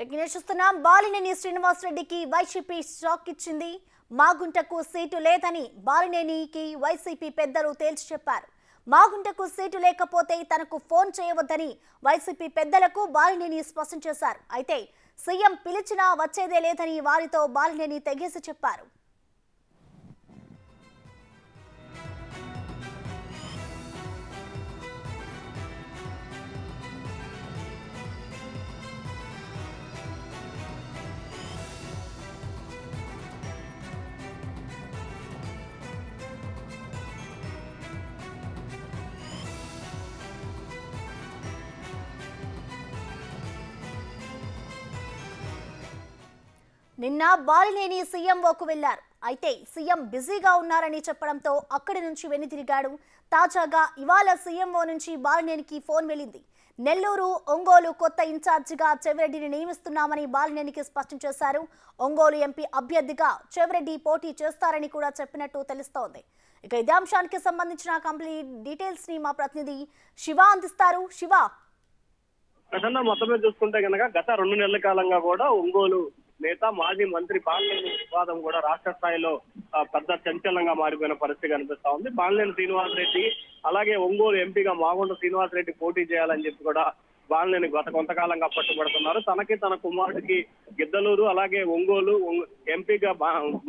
చూస్తున్నాం. బాలినేని శ్రీనివాసరెడ్డికి వైసీపీ షాక్ ఇచ్చింది. మాగుంటకు సీటు లేదని బాలినేనికి వైసీపీ పెద్దలు తేల్చి చెప్పారు. మాగుంటకు సీటు లేకపోతే తనకు ఫోన్ చేయవద్దని వైసీపీ పెద్దలకు బాలినేని స్పష్టం చేశారు. అయితే సీఎం పిలిచినా వచ్చేదే లేదని వారితో బాలినేని తెగేసి చెప్పారు. నిన్న బాలినేని సీఎంఓకు వెళ్లారు. అయితే సీఎం బిజీగా ఉన్నారని చెప్పడంతో అక్కడి నుంచి వెనుతిరిగాడు. తాజాగా ఇవాళ సీఎంఓ నుంచి బాలినేనికి ఫోన్ వెళ్ళింది. నెల్లూరు, ఒంగోలు కొత్త ఇన్ఛార్జిగా చెవిరెడ్డిని నియమిస్తున్నామని బాలినేనికి స్పష్టం చేశారు. ఒంగోలు ఎంపీ అభ్యర్థిగా చెవిరెడ్డి పోటీ చేస్తారని కూడా చెప్పినట్టు తెలుస్తోంది. ఇక ఇదే అంశానికి సంబంధించిన కంప్లీట్ డీటెయిల్స్ ని మా ప్రతినిధి శివ అందిస్తారు. శివ, మొత్తం మీద చూసుకుంటే కనుక గత 2 నెలల కాలంగా కూడా ఒంగోలు నేత మాజీ మంత్రి బాలినేని వివాదం కూడా రాష్ట్ర స్థాయిలో పెద్ద సంచలనంగా మారిపోయిన పరిస్థితి కనిపిస్తా ఉంది. బాలినేని శ్రీనివాసరెడ్డి అలాగే ఒంగోలు ఎంపీగా మాగుంట శ్రీనివాసరెడ్డి పోటీ చేయాలని చెప్పి కూడా బాలినేని గత కొంతకాలంగా పట్టుబడుతున్నారు. తనకి తన కుమారుడికి గిద్దలూరు అలాగే ఒంగోలు ఎంపీగా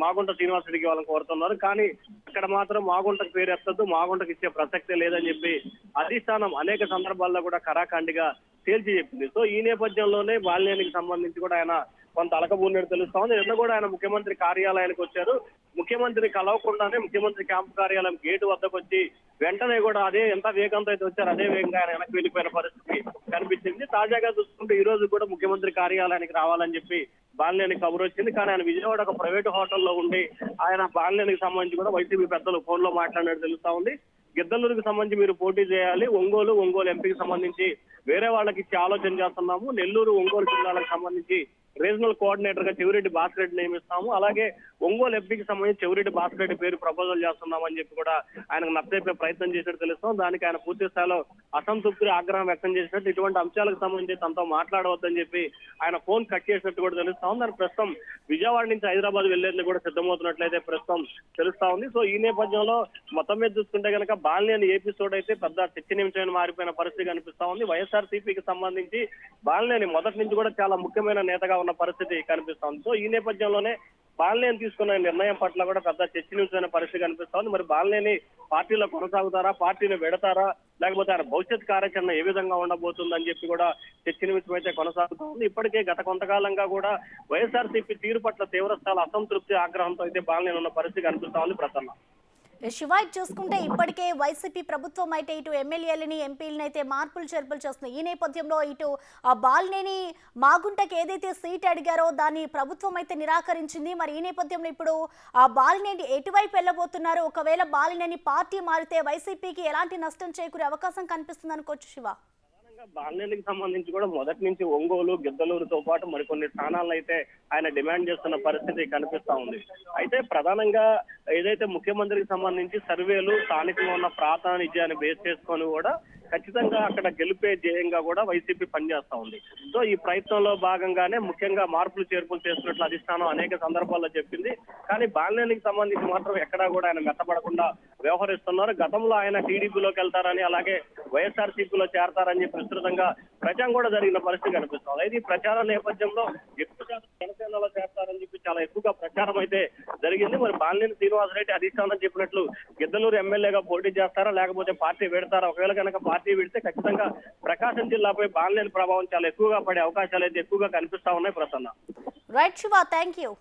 మాగుంట శ్రీనివాసరెడ్డికి వాళ్ళని కోరుతున్నారు. కానీ అక్కడ మాత్రం మాగుంటకు పేరు ఎత్తద్దు, మాగుంటకు ఇచ్చే ప్రసక్తే లేదని చెప్పి అధిష్టానం అనేక సందర్భాల్లో కూడా కరాఖండిగా తేల్చి చెప్పింది. సో ఈ నేపథ్యంలోనే బాలినేనికి సంబంధించి కూడా ఆయన కొంత అలకబూన్నట్టు తెలుస్తా ఉంది. నిన్న కూడా ఆయన ముఖ్యమంత్రి కార్యాలయానికి వచ్చారు. ముఖ్యమంత్రి కలవకుండానే ముఖ్యమంత్రి క్యాంపు కార్యాలయం గేటు వద్దకు వచ్చి వెంటనే కూడా అదే ఎంత వేగంతో అయితే వచ్చారు అదే వేగంగా ఆయన వెనక్కి వెళ్ళిపోయిన పరిస్థితి కనిపించింది. తాజాగా చూసుకుంటే ఈ రోజు కూడా ముఖ్యమంత్రి కార్యాలయానికి రావాలని చెప్పి బాలినేని కబురు వచ్చింది. కానీ ఆయన విజయవాడ ఒక ప్రైవేట్ హోటల్లో ఉండి ఆయన బాలినేనికి సంబంధించి కూడా వైసీపీ పెద్దలు ఫోన్ లో మాట్లాడినట్టు తెలుస్తా ఉంది. గిద్దలూరుకి సంబంధించి మీరు పోటీ చేయాలి, ఒంగోలు ఎంపీకి సంబంధించి వేరే వాళ్ళకి ఇచ్చి ఆలోచన చేస్తున్నాము, నెల్లూరు ఒంగోలు జిల్లాలకు సంబంధించి రీజనల్ కోఆర్డినేటర్ గా చెవిరెడ్డి భాస్కర్ నియమిస్తాము, అలాగే ఒంగోలు ఎంపీకి సంబంధించి చెవిరెడ్డి భాస్కర్ పేరు ప్రపోజల్ చేస్తున్నామని చెప్పి కూడా ఆయనకు నచ్చజెప్పే ప్రయత్నం చేసినట్టు తెలుస్తాం. దానికి ఆయన పూర్తి స్థాయిలో అసంతృప్తి ఆగ్రహం వ్యక్తం చేసినట్టు, ఇటువంటి అంశాలకు సంబంధించి తనతో మాట్లాడవద్దని చెప్పి ఆయన ఫోన్ కట్ చేసినట్టు కూడా తెలుస్తాం. దాని ప్రస్తుతం విజయవాడ నుంచి హైదరాబాద్ వెళ్లేందుకు కూడా సిద్ధమవుతున్నట్లయితే ప్రస్తుతం తెలుస్తా ఉంది. సో ఈ నేపథ్యంలో మొత్తం మీద చూసుకుంటే కనుక బాలినేని ఎపిసోడ్ అయితే పెద్ద చర్చనీయాంశంగా మారిపోయిన పరిస్థితి కనిపిస్తా ఉంది. వైఎస్ఆర్సీపీకి సంబంధించి బాలినేని మొదటి నుంచి కూడా చాలా ముఖ్యమైన నేతగా ఉన్న పరిస్థితి కనిపిస్తా ఉంది. సో ఈ నేపథ్యంలోనే బాలినేని తీసుకున్న నిర్ణయం పట్ల కూడా పెద్ద చర్చనీయాంశమైన పరిస్థితి కనిపిస్తా ఉంది. మరి బాలినేని పార్టీలో కొనసాగుతారా, పార్టీని వెడతారా, లేకపోతే ఆయన భవిష్యత్ కార్యాచరణ ఏ విధంగా ఉండబోతుందని చెప్పి కూడా చర్చనీయాంశం అయితే కొనసాగుతూ ఉంది. ఇప్పటికే గత కొంతకాలంగా కూడా వైఎస్ఆర్సీపీ తీరు పట్ల తీవ్రస్థాయిలో అసంతృప్తి ఆగ్రహంతో అయితే బాలినేని ఉన్న పరిస్థితి కనిపిస్తా ఉంది. ప్రసన్న, శివ, చూసుకుంటే ఇప్పటికే వైసీపీ ప్రభుత్వం అయితే ఇటు ఎమ్మెల్యేలని ఎంపీలని అయితే మార్పులు చేర్పులు చేస్తుంది. ఈ నేపథ్యంలో ఇటు బాలినేని మాగుంటకి ఏదైతే సీట్ అడిగారో దాన్ని ప్రభుత్వం అయితే నిరాకరించింది. మరి ఈ నేపథ్యంలో ఇప్పుడు బాలినేని ఎటువైపు వెళ్ళబోతున్నారు? ఒకవేళ బాలినేని పార్టీ మారితే వైసీపీకి ఎలాంటి నష్టం చేకూరే అవకాశం కనిపిస్తుంది అనుకోవచ్చు శివ? బాలినేనికి సంబంధించి కూడా మొదటి నుంచి ఒంగోలు, గిద్దలూరుతో పాటు మరికొన్ని స్థానాలను అయితే ఆయన డిమాండ్ చేస్తున్న పరిస్థితి కనిపిస్తా ఉంది. అయితే ప్రధానంగా ఏదైతే ముఖ్యమంత్రికి సంబంధించి సర్వేలు స్థానికంగా ఉన్న ప్రాతినిధ్యాన్ని బేస్ చేసుకొని కూడా ఖచ్చితంగా అక్కడ గెలిపే ధ్యేయంగా కూడా వైసీపీ పనిచేస్తా ఉంది. సో ఈ ప్రయత్నంలో భాగంగానే ముఖ్యంగా మార్పులు చేర్పులు చేస్తున్నట్లు అధిష్టానం అనేక సందర్భాల్లో చెప్పింది. కానీ బాలినేనికి సంబంధించి మాత్రం ఎక్కడా కూడా ఆయన మెత్తపడకుండా వ్యవహరిస్తున్నారు. గతంలో ఆయన టీడీపీలోకి వెళ్తారని అలాగే వైఎస్ఆర్సీపీలో చేరతారని చెప్పి విస్తృతంగా ప్రచారం కూడా జరిగిన పరిస్థితి కనిపిస్తుంది. అయితే ఈ ప్రచార నేపథ్యంలో ఎక్కువ శాతం జనసేనలో చేరతారని చెప్పి చాలా ఎక్కువగా ప్రచారం అయితే జరిగింది. మరి బాలినేని శ్రీనివాసరెడ్డి అధిష్టానం చెప్పినట్లు గిద్దలూరు ఎమ్మెల్యేగా పోటీ చేస్తారా లేకపోతే పార్టీ పెడతారా? ఒకవేళ కనుక పార్టీ పెడితే ఖచ్చితంగా ప్రకాశం జిల్లాపై బాలినేని ప్రభావం చాలా ఎక్కువగా పడే అవకాశాలు అయితే ఎక్కువగా కనిపిస్తా ఉన్నాయి. Prasanna, right Siva, thank you.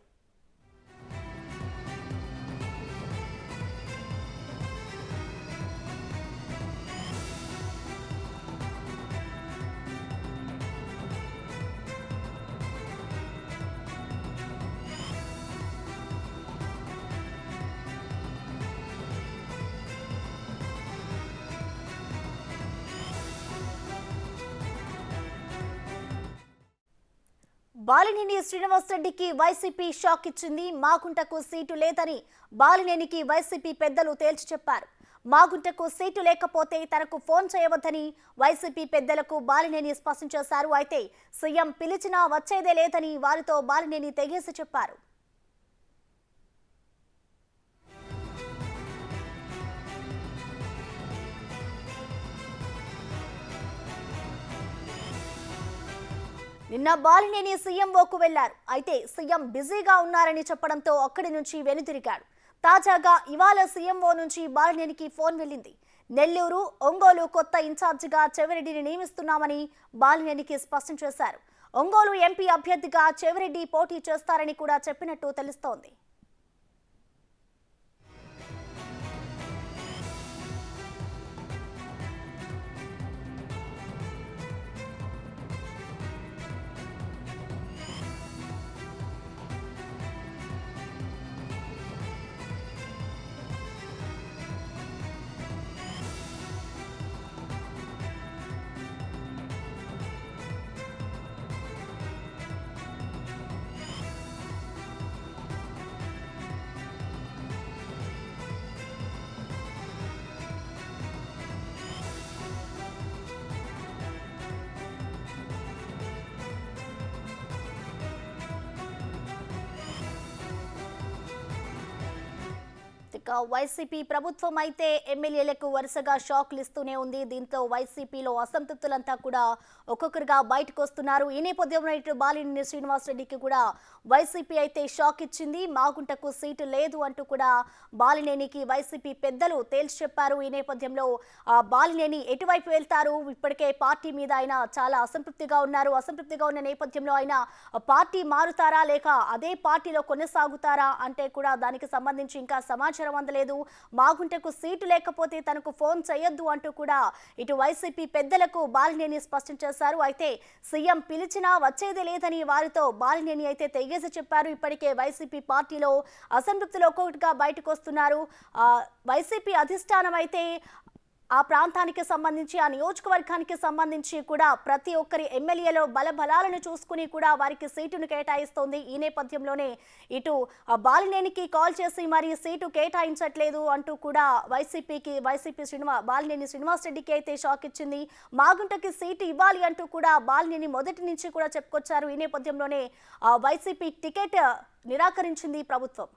Balineni శ్రీనివాసరెడ్డికి వైసీపీ షాక్ ఇచ్చింది. మాగుంటకు సీటు లేదని బాలినేనికి వైసీపీ పెద్దలు తేల్చి చెప్పారు. మాగుంటకు సీటు లేకపోతే తనకు ఫోన్ చేయవద్దని వైసీపీ పెద్దలకు బాలినేని స్పష్టం చేశారు. అయితే సీఎం పిలిచినా వచ్చేదే లేదని వారితో బాలినేని తెగేసి చెప్పారు. నిన్న బాలినేని సీఎంఓకు వెళ్లారు. అయితే సీఎం బిజీగా ఉన్నారని చెప్పడంతో అక్కడి నుంచి వెనుతిరిగాడు. తాజాగా ఇవాళ సీఎంఓ నుంచి బాలినేనికి ఫోన్ వెళ్ళింది. నెల్లూరు, ఒంగోలు కొత్త ఇన్ఛార్జిగా చెవిరెడ్డిని నియమిస్తున్నామని బాలినేనికి స్పష్టం చేశారు. ఒంగోలు ఎంపీ అభ్యర్థిగా చెవిరెడ్డి పోటీ చేస్తారని కూడా చెప్పినట్టు తెలుస్తోంది. వైసీపీ ప్రభుత్వం అయితే ఎమ్మెల్యేలకు వరుసగా షాక్లు ఇస్తూనే ఉంది. దీంతో వైసీపీలో అసంతృప్తులంతా కూడా ఒక్కొక్కరుగా బయటకు వస్తున్నారు. ఈ నేపథ్యంలో ఇటు బాలినేని శ్రీనివాసరెడ్డికి కూడా వైసీపీ అయితే షాక్ ఇచ్చింది. మాగుంటకు సీటు లేదు అంటూ కూడా బాలినేనికి వైసీపీ పెద్దలు తేల్చి చెప్పారు. ఈ నేపథ్యంలో బాలినేని ఎటువైపు వెళ్తారు? ఇప్పటికే పార్టీ మీద ఆయన చాలా అసంతృప్తిగా ఉన్నారు. అసంతృప్తిగా ఉన్న నేపథ్యంలో ఆయన పార్టీ మారుతారా లేక అదే పార్టీలో కొనసాగుతారా అంటే కూడా దానికి సంబంధించి ఇంకా సమాచారం అందలేదు. మాగుంటకు సీటు లేకపోతే తనకు ఫోన్ చేయొద్దు అంటూ కూడా ఇటు వైసీపీ పెద్దలకు బాలినేని స్పష్టం చేశారు. అయితే సీఎం పిలిచినా వచ్చేది లేదని వారితో బాలినేని అయితే తెగేసి చెప్పారు. ఇప్పటికే వైసీపీ పార్టీలో అసంతృప్తులు ఒక్కొక్కటిగా బయటకు వస్తున్నారు. వైసీపీ అధిష్టానం అయితే ఆ ప్రాంతానికి సంబంధించి ఆ నియోజకవర్గానికి సంబంధించి కూడా ప్రతి ఒక్కరి ఎమ్మెల్యేలో బలబలాలను చూసుకుని కూడా వారికి సీటును కేటాయిస్తోంది. ఈ నేపథ్యంలోనే ఇటు బాలినేనికి కాల్ చేసి మరి సీటు కేటాయించట్లేదు అంటూ కూడా బాలినేని శ్రీనివాసరెడ్డికి అయితే షాక్ ఇచ్చింది. మాగుంటకి సీటు ఇవ్వాలి అంటూ కూడా బాలినేని మొదటి నుంచి కూడా చెప్పుకొచ్చారు. ఈ నేపథ్యంలోనే వైసీపీ టికెట్ నిరాకరించింది ప్రభుత్వం.